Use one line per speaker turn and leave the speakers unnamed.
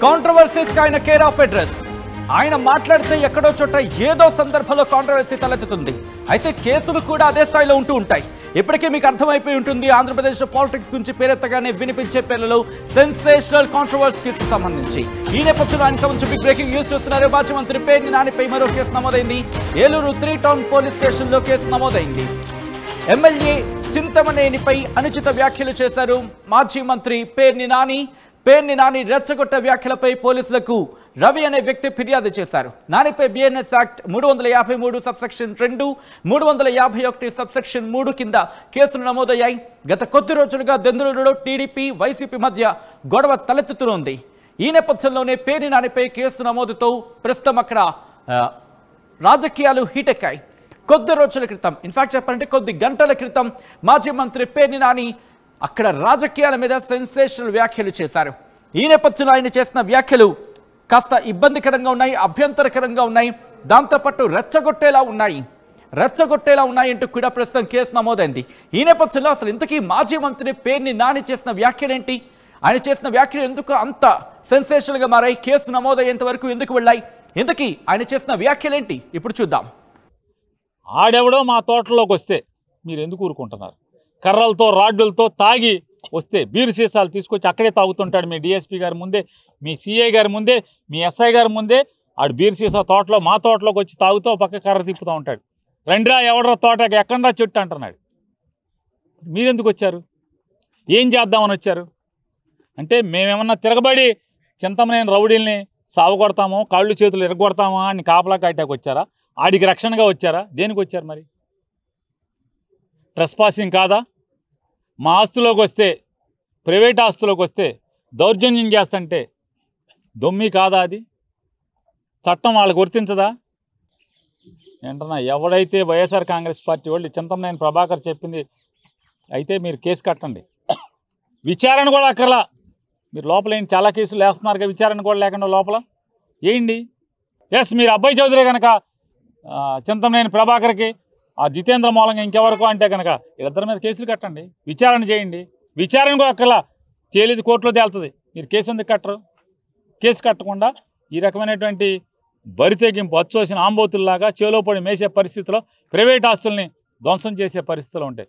Controversies ఆయన care of address. ఆయన మాట్లాడితే ఎక్కడో చోట ఏదో సందర్భంలో కాంట్రవర్సీ తలెత్తుతుంది. అయితే కేసులు కూడా అదే స్థాయిలో ఉంటూ ఉంటాయి. ఇప్పటికే మీకు అర్థమైపోయి ఉంటుంది ఆంధ్రప్రదేశ్ పాలిటిక్స్ గురించి పేరెత్తగానే వినిపించే పేర్లలో సెన్సేషనల్ కాంట్రవర్సీకి సంబంధించి. ఈ నేపథ్యంలో ఆయన సంబంధించి బిగ్ బ్రేకింగ్ న్యూస్ చూస్తున్నారు. మాజీ మంత్రి పేర్ని నానిపై మరో కేసు నమోదైంది. ఏలూరు 3 టౌన్ పోలీస్ స్టేషన్లో కేసు నమోదైంది. ఎమ్మెల్యే చింతమనేనిపై అనుచిత వ్యాఖ్యలు చేశారు మాజీ మంత్రి పేర్ని నాని. పేర్ని నాని రెచ్చగొట్ట వ్యాఖ్యలపై పోలీసులకు రవి అనే వ్యక్తి ఫిర్యాదు చేశారు. నానిపై బిఎన్ఎస్ యాక్ట్ 353 సబ్సెక్షన్ 2, 351 సబ్సెక్షన్ 3 కింద కేసులు నమోదయ్యాయి. గత కొద్ది రోజులుగా దెందులూరులో టీడీపీ వైసీపీ మధ్య గొడవ తలెత్తుతోంది. ఈ నేపథ్యంలోనే పేర్ని నానిపై కేసు నమోదుతో ప్రస్తుతం అక్కడ రాజకీయాలు హీటెక్కాయి. కొద్ది రోజుల క్రితం, ఇన్ఫాక్ట్ చెప్పాలంటే కొద్ది గంటల క్రితం మాజీ మంత్రి పేర్ని నాని అక్కడ రాజకీయాల మీద సెన్సేషనల్ వ్యాఖ్యలు చేశారు. ఈ నేపథ్యంలో ఆయన చేసిన వ్యాఖ్యలు కాస్త ఇబ్బందికరంగా ఉన్నాయి, అభ్యంతరకరంగా ఉన్నాయి, దాంతోపాటు రెచ్చగొట్టేలా ఉన్నాయి అంటూ కూడా ప్రస్తుతం కేసు నమోదైంది. ఈ నేపథ్యంలో అసలు ఇంతకీ మాజీ మంత్రి పేర్ని నాని చేసిన వ్యాఖ్యలేంటి, ఆయన చేసిన వ్యాఖ్యలు ఎందుకు అంత సెన్సేషనల్గా మారాయి, కేసు నమోదయ్యేంత వరకు ఎందుకు వెళ్ళాయి, ఇంతకీ ఆయన చేసిన వ్యాఖ్యలేంటి ఇప్పుడు చూద్దాం.
ఆడెవడో మా తోటలోకి వస్తే మీరు ఎందుకు ఊరుకుంటున్నారు? కర్రలతో రాడ్డులతో తాగి వస్తే బీరు సీసాలు తీసుకొచ్చి అక్కడే తాగుతుంటాడు. మీ డిఎస్పీ గారి ముందే, మీ సిఐ గారి ముందే, మీ ఎస్ఐ గారి ముందే ఆడు బీరు సీసా తోటలో మా తోటలోకి వచ్చి తాగుతూ పక్క కర్ర తిప్పుతూ ఉంటాడు. రండిరా ఎవడో తోటకి ఎక్కడరా చెట్టు అంటున్నాడు. మీరెందుకు వచ్చారు? ఏం చేద్దామని వచ్చారు? అంటే మేమేమన్నా తిరగబడి చింతమనేని రౌడీల్ని సావగొడతామో, కాళ్ళు చేతులు ఎరగొడతామా అని కాపలా కాటాకి వచ్చారా? ఆడికి రక్షణగా వచ్చారా? దేనికి వచ్చారు మరి? ట్రెస్పాసింగ్ కాదా? మా ఆస్తులోకి వస్తే, ప్రైవేట్ ఆస్తులోకి వస్తే దౌర్జన్యం చేస్తుంటే దొమ్మి కాదా? అది చట్టం వాళ్ళకి వర్తించదా? ఏంటన్నా ఎవడైతే వైఎస్ఆర్ కాంగ్రెస్ పార్టీ వాళ్ళు చింతమనేని ప్రభాకర్ చెప్పింది అయితే మీరు కేసు కట్టండి, విచారణ కూడా అక్కర్లా. మీరు లోపల ఏంటి చాలా కేసులు వేస్తున్నారుగా, విచారణ కూడా లేకుండా లోపల ఏంటి? ఎస్, మీరు అబ్బాయి చౌదరి కనుక చింతమనేని ప్రభాకర్కి, ఆ జితేంద్ర మూలంగా ఇంకెవరకు అంటే కనుక వీళ్ళిద్దరి మీద కేసులు కట్టండి, విచారణ చేయండి. విచారణ కూడా అక్కర్లా, తేలిది కోర్టులో తేలుతుంది. మీరు కేసు ఎందుకు కట్టరు? కేసు కట్టకుండా ఈ రకమైనటువంటి బరితెగింపు అచ్చోసిన ఆంబోతుల్లాగా చేలో పడి మేసే పరిస్థితిలో ప్రైవేట్ ఆస్తుల్ని ధ్వంసం చేసే పరిస్థితులు ఉంటాయి.